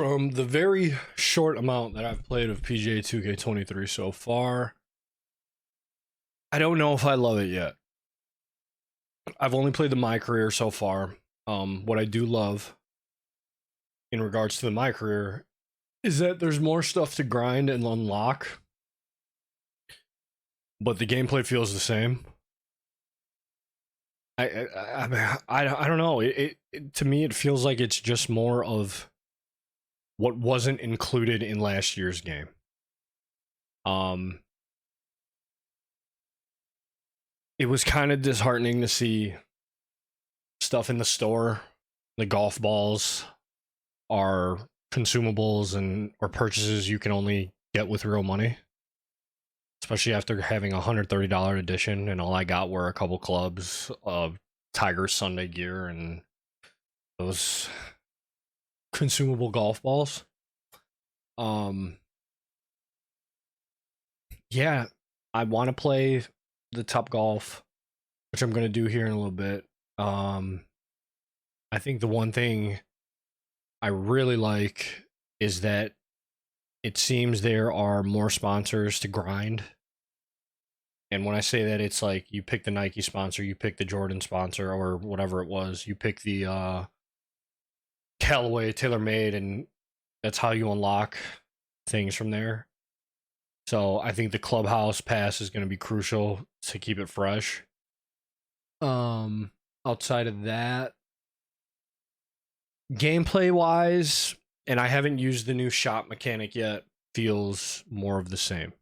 from the very short amount that I've played of PGA 2K23 so far, I don't know if I love it yet. I've only played the My Career so far. What I do love in regards to the My Career is that there's more stuff to grind and unlock, but the gameplay feels the same. I don't know. It to me it feels like it's just more of what wasn't included in last year's game. It was kind of disheartening to see stuff in the store. The golf balls are consumables and or purchases you can only get with real money. Especially after having a $130 edition, and all I got were a couple clubs of Tiger Sunday gear and those consumable golf balls. Yeah, I want to play the Top Golf, which I'm going to do here in a little bit. I think the one thing I really like is that it seems there are more sponsors to grind. And when I say that, it's like you pick the Nike sponsor, you pick the Jordan sponsor, or whatever it was. You pick the Callaway TaylorMade, and that's how you unlock things from there. So I think the Clubhouse Pass is going to be crucial to keep it fresh. Outside of that, gameplay wise, and I haven't used the new shot mechanic yet, feels more of the same.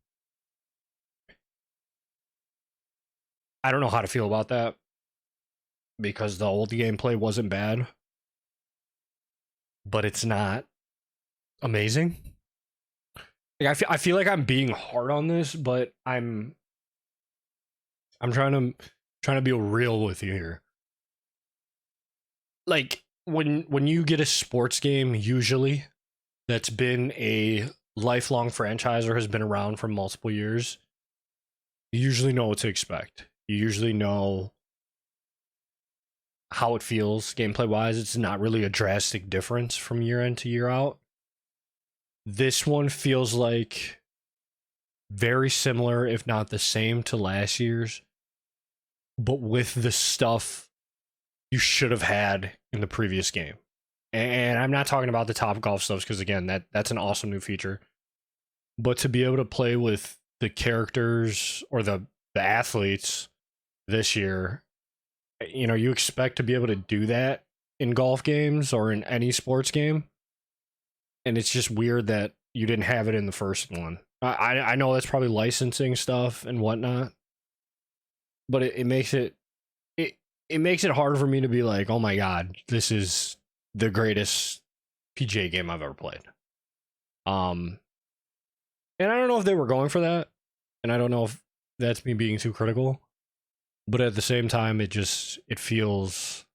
I don't know how to feel about that because the old gameplay wasn't bad, but it's not amazing. Like, I feel like I'm being hard on this, but I'm trying to be real with you here. Like when you get a sports game, usually that's been a lifelong franchise or has been around for multiple years, you usually know what to expect. You usually know how it feels gameplay wise. It's not really a drastic difference from year in to year out. This one feels like very similar, if not the same, to last year's, but with the stuff you should have had in the previous game. And I'm not talking about the Top Golf stuff, because again, that's an awesome new feature. But to be able to play with the characters or the athletes this year, you know, you expect to be able to do that in golf games or in any sports game. And it's just weird that you didn't have it in the first one. I know that's probably licensing stuff and whatnot, but it makes it hard for me to be like, oh my god, this is the greatest PGA game I've ever played. And I don't know if they were going for that, and I don't know if that's me being too critical, but at the same time, it just feels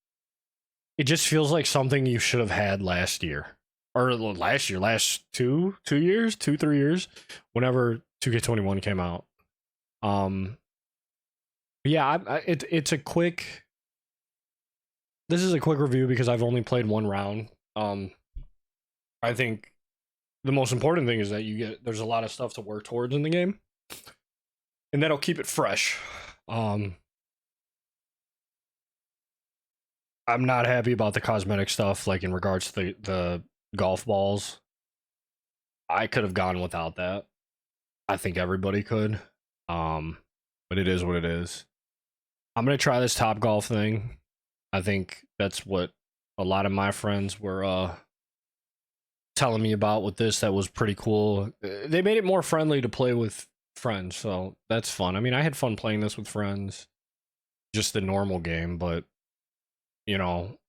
like something you should have had last year. Or last 3 years, whenever 2K21 came out. Yeah, this is a quick review because I've only played one round. I think the most important thing is that there's a lot of stuff to work towards in the game, and that'll keep it fresh. I'm not happy about the cosmetic stuff, like in regards to the golf balls. I could have gone without that. I think everybody could. But it is what it is. I'm gonna try this Top Golf thing. I think that's what a lot of my friends were telling me about with this. That was pretty cool. They made it more friendly to play with friends, so that's fun. I mean, I had fun playing this with friends, just the normal game, but you know,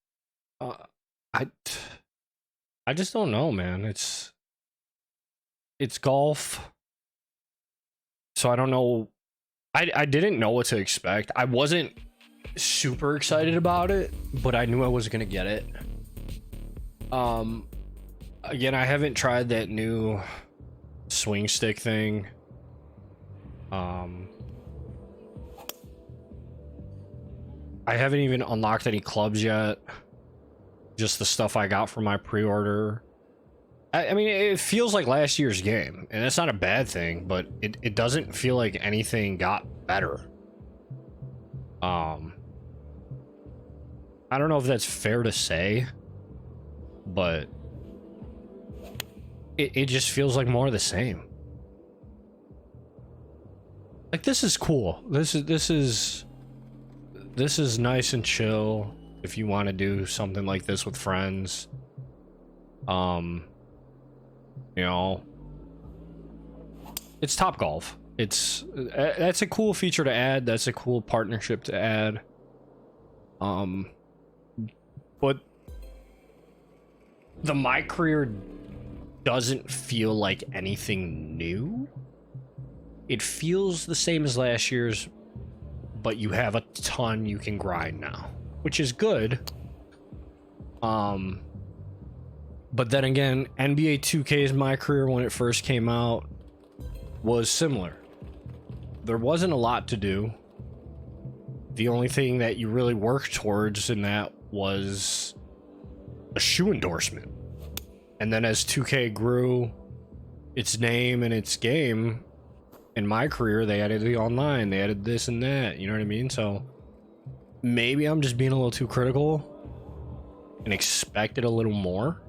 I just don't know, man. It's golf, so I don't know. I didn't know what to expect. I wasn't super excited about it, but I knew I was gonna get it. Again, I haven't tried that new swing stick thing. I haven't even unlocked any clubs yet. Just the stuff I got from my pre-order. I mean, it feels like last year's game, and that's not a bad thing, but it doesn't feel like anything got better. I don't know if that's fair to say, but it just feels like more of the same. Like, this is cool. This is nice and chill if you want to do something like this with friends. You know, it's Topgolf. That's a cool feature to add. That's a cool partnership to add. But the My Career doesn't feel like anything new. It feels the same as last year's, but you have a ton you can grind now, which is good. But then again, NBA 2K's My Career when it first came out was similar. There wasn't a lot to do. The only thing that you really worked towards in that was a shoe endorsement. And then as 2K grew its name and its game, in My Career, they added the online, they added this and that, you know what I mean? So maybe I'm just being a little too critical and expected a little more.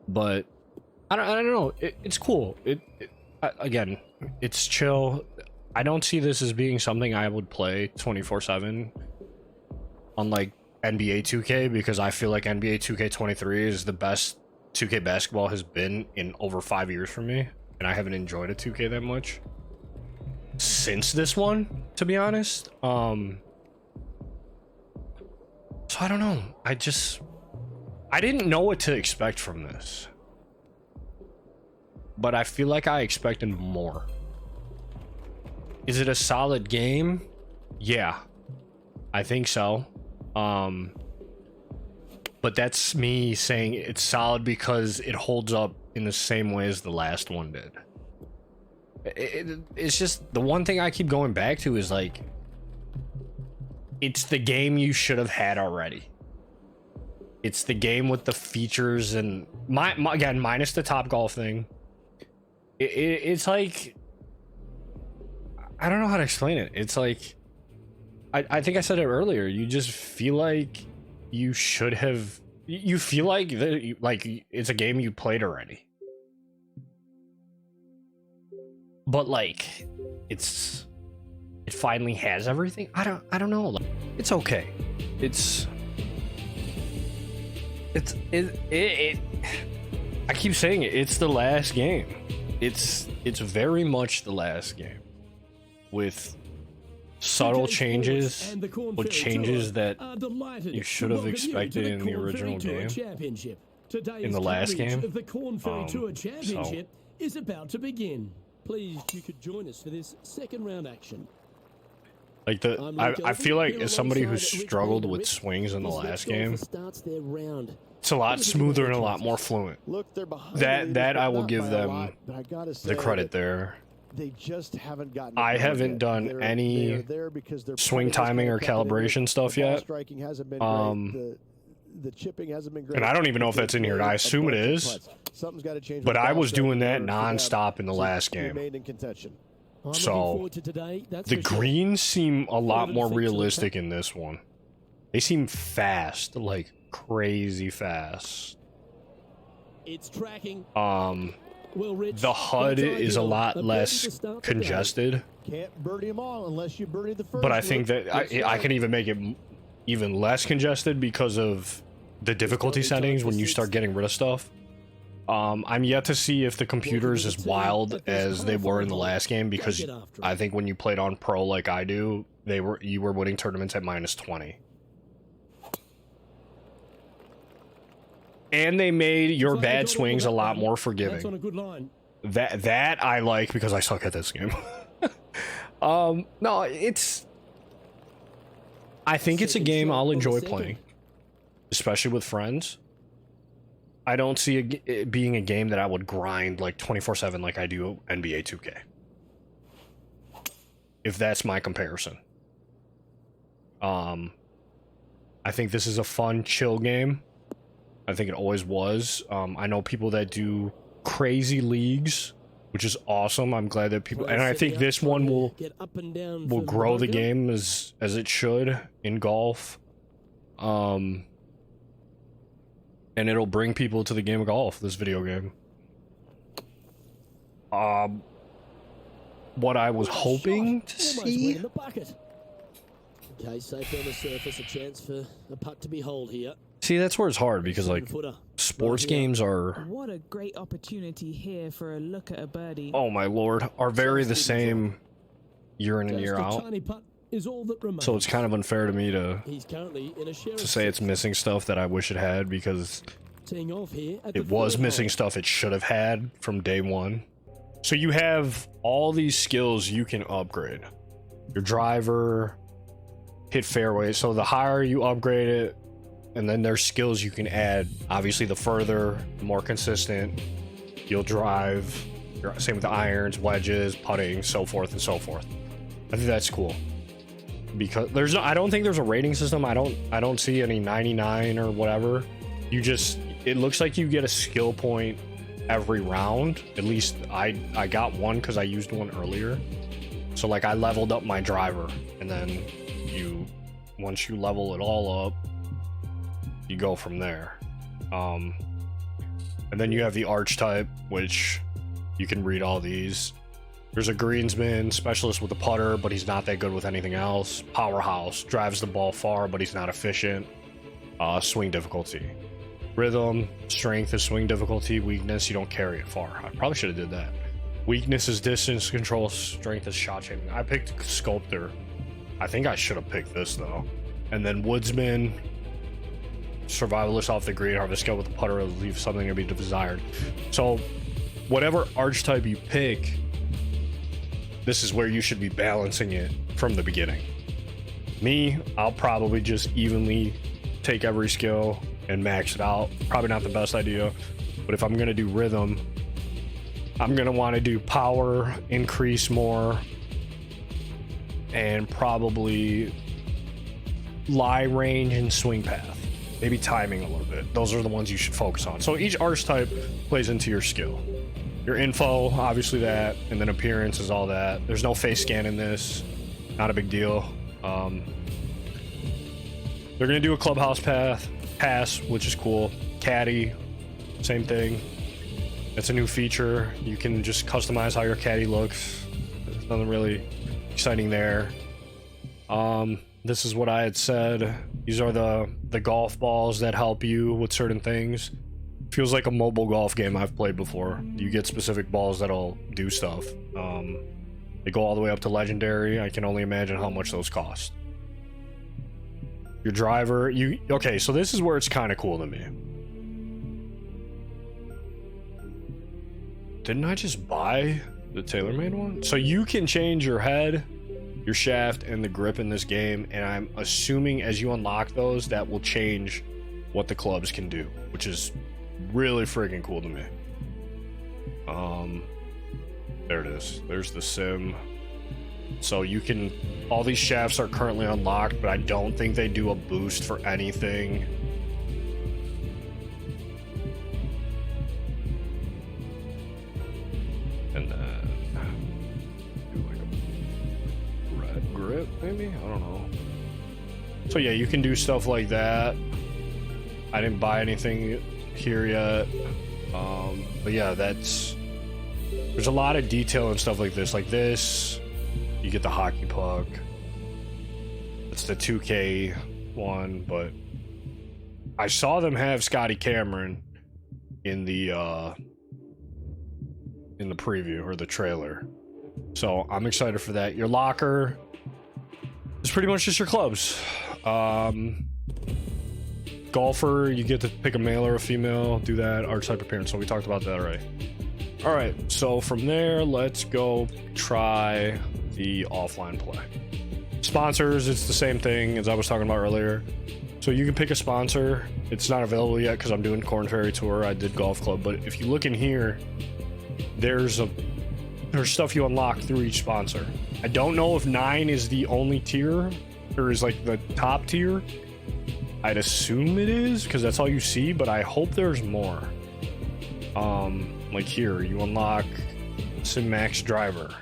But I don't know. It's cool. Again, it's chill. I don't see this as being something I would play 24/7 on like NBA 2K, because I feel like NBA 2K23 is the best 2K basketball has been in over 5 years for me, and I haven't enjoyed a 2K that much since this one, to be honest. So I don't know. I didn't know what to expect from this, but I feel like I expected more. Is it a solid game? Yeah, I think so. But that's me saying it's solid because it holds up in the same way as the last one did. It's just the one thing I keep going back to is like, it's the game you should have had already. It's the game with the features and again, minus the Topgolf thing. It's like, I don't know how to explain it. It's like, I think I said it earlier. You just feel like you should have. You feel like it's a game you played already. But like, it finally has everything. I don't know. Like, it's okay. I keep saying it. It's the last game. It's very much the last game, with subtle changes, with changes that you should have expected in the original game, in the last game. The Corn Ferry Tour Championship is about to begin. Please, you could join us for this second round action. Like I feel like as somebody who struggled with swings in the last game, it's a lot smoother and a lot more fluent. That I will give them the credit there. They just haven't gotten. I haven't done any swing timing or calibration stuff yet. The chipping hasn't been great. And I don't even know if that's in here. I assume it is. But I was doing that nonstop in the last game. So the greens seem a lot more realistic in this one. They seem fast, like crazy fast. It's tracking. The HUD is a lot less congested. Can't birdie them all unless you birdie the first. But I think that I can even make it even less congested because of the difficulty settings when you start getting rid of stuff. I'm yet to see if the computer's as wild as they were in the last game, because I think when you played on Pro like I do, you were winning tournaments at -20. And they made your bad swings a lot more forgiving. That I like, because I suck at this game. No, I think it's a game I'll enjoy playing, especially with friends. I don't see it being a game that I would grind like 24/7 like I do NBA 2K. If that's my comparison. I think this is a fun, chill game. I think it always was. I know people that do crazy leagues, which is awesome. I'm glad that people, and I think this one will grow the game as it should in golf. And it'll bring people to the game of golf, this video game. What I was hoping to see. Okay, safe on the surface, a chance for a putt to behold here. See, that's where it's hard because like sports games are. What a great opportunity here for a look at a birdie. Oh my lord, are very the same year in and year out. So it's kind of unfair to me to say it's missing stuff that I wish it had, because it was missing stuff it should have had from day one. So you have all these skills you can upgrade. Your driver, hit fairway. So the higher you upgrade it, and then there's skills you can add. Obviously, the further, the more consistent you'll drive. Same with the irons, wedges, putting, so forth and so forth. I think that's cool. Because there's no, I don't think there's a rating system. I don't see any 99 or whatever. You just, it looks like you get a skill point every round. At least I got one because I used one earlier. So like I leveled up my driver, and then once you level it all up, you go from there. And then you have the archetype, which you can read all these. There's a greensman, specialist with a putter, but he's not that good with anything else. Powerhouse, drives the ball far, but he's not efficient. Swing difficulty. Rhythm, strength is swing difficulty. Weakness, you don't carry it far. I probably should have did that. Weakness is distance control. Strength is shot shaping. I picked sculptor. I think I should have picked this though. And then woodsman, survivalist off the green, harvest skill with the putter, leave something to be desired. So whatever archetype you pick, this is where you should be balancing it from the beginning. Me, I'll probably just evenly take every skill and max it out. Probably not the best idea, but if I'm gonna do rhythm, I'm gonna want to do power, increase more, and probably lie range and swing path. Maybe timing a little bit. Those are the ones you should focus on. So each archetype plays into your skill. Your info, obviously that, and then appearance is all that. There's no face scan in this. Not a big deal. They're gonna do a clubhouse pass, which is cool. Caddy, same thing. It's a new feature. You can just customize how your caddy looks. There's nothing really exciting there. This is what I had said. These are the golf balls that help you with certain things. Feels like a mobile golf game I've played before. You get specific balls that'll do stuff. They go all the way up to legendary. I can only imagine how much those cost. Your driver, okay, so this is where it's kind of cool to me. Didn't I just buy the TaylorMade one? So you can change your head, your shaft, and the grip in this game, and I'm assuming as you unlock those, that will change what the clubs can do, which is really freaking cool to me. There it is. There's the sim. So you can, all these shafts are currently unlocked, but I don't think they do a boost for anything. And then do like a red grip, maybe? I don't know. So yeah, you can do stuff like that. I didn't buy anything here yet. But yeah, there's a lot of detail and stuff like this. Like this, you get the hockey puck. It's the 2K one, but I saw them have Scotty Cameron in the preview or the trailer. So I'm excited for that. Your locker is pretty much just your clubs. Golfer, you get to pick a male or a female, do that, archetype appearance. So we talked about that already. All right, so from there, let's go try the offline play. Sponsors, it's the same thing as I was talking about earlier. So you can pick a sponsor. It's not available yet because I'm doing Corn Ferry Tour. I did Golf Club, but if you look in here, there's stuff you unlock through each sponsor. I don't know if 9 is the only tier or is like the top tier. I'd assume it is because that's all you see, but I hope there's more. Like here, you unlock Sim Max Driver.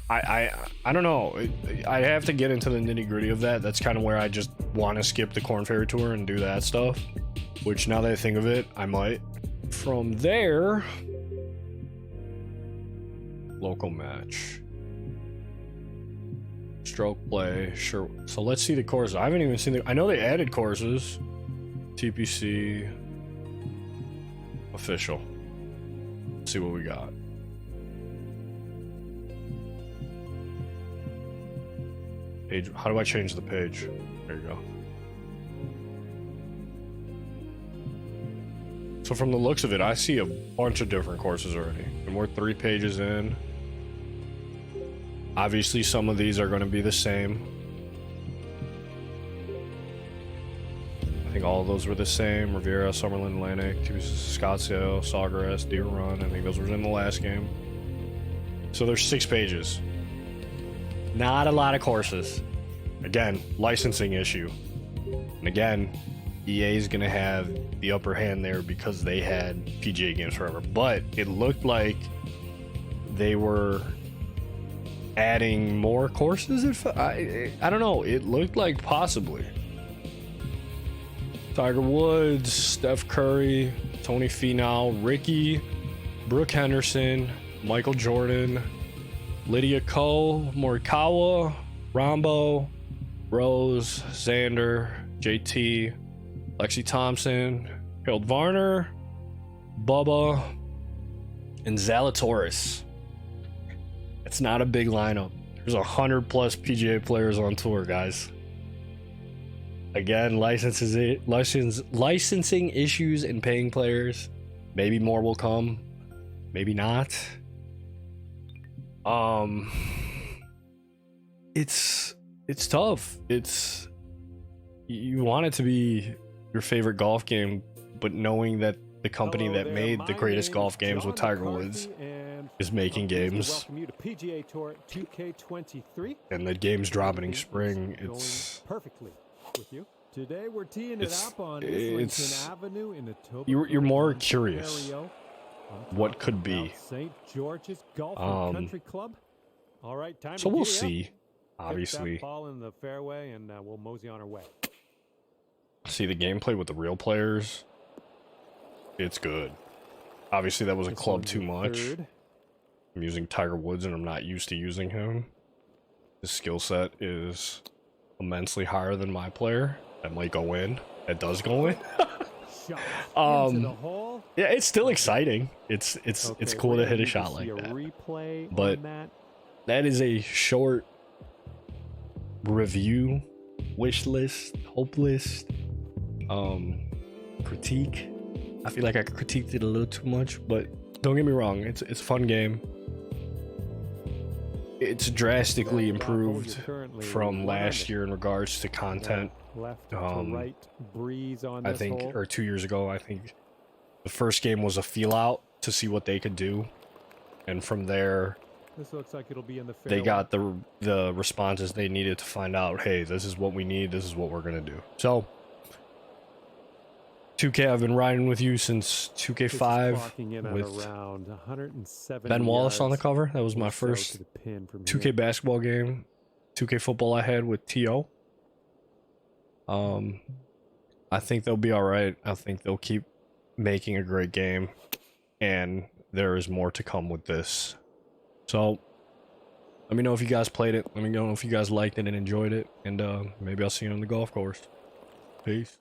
I don't know. I have to get into the nitty gritty of that. That's kind of where I just want to skip the Corn Ferry Tour and do that stuff. Which now that I think of it, I might. From there, local match. Stroke play, sure. So let's see the courses. I haven't even seen the. I know they added courses. TPC official. Let's see what we got. Page. How do I change the page? There you go. So from the looks of it, I see a bunch of different courses already, and we're 3 pages in. Obviously, some of these are going to be the same. I think all of those were the same. Riviera, Summerlin, Atlantic, Scottsdale, Sawgrass, Deer Run. I think those were in the last game. So there's 6 pages. Not a lot of courses. Again, licensing issue. And again, EA is going to have the upper hand there because they had PGA games forever. But it looked like they were adding more courses. I don't know. It looked like possibly. Tiger Woods, Steph Curry, Tony Finau, Ricky, Brooke Henderson, Michael Jordan, Lydia Ko, Morikawa, Rambo, Rose, Xander, JT, Lexi Thompson, Harold Varner, Bubba, and Zalatoris. It's not a big lineup. There's 100+ PGA players on tour, guys. Again, licensing issues and paying players. Maybe more will come. Maybe not. It's tough. You want it to be your favorite golf game, but knowing that the company that made the greatest golf games with Tiger Woods is making games, and the game's dropping in spring, it's perfectly with you. Today we're teeing it up on Islington Avenue in Etobicoke. You're more curious what could be. St. George's Golf and Country Club. All right, time So to we'll giddy up. see. Obviously, Hit that ball in the fairway, and we'll mosey on our way. see the gameplay with the real players. It's good. Obviously, that was a club too much. I'm using Tiger Woods, and I'm not used to using him. His skill set is immensely higher than my player. That might go in. That does go in. Yeah, it's still exciting. It's cool to hit a shot like that. But that is a short review, wish list, hope list, critique. I feel like I critiqued it a little too much, but don't get me wrong, it's a fun game. It's drastically improved from last year in regards to content. I think, or 2 years ago, I think the first game was a feel out to see what they could do, and from there, This looks like it'll be in the they got the responses they needed to find out, hey, this is what we need, this is what we're gonna do. So 2K, I've been riding with you since 2K5 with Ben Wallace on the cover. That was my first 2K basketball game. 2K football I had with T.O. I think they'll be alright. I think they'll keep making a great game, and there is more to come with this. So let me know if you guys played it. Let me know if you guys liked it and enjoyed it, and maybe I'll see you on the golf course. Peace.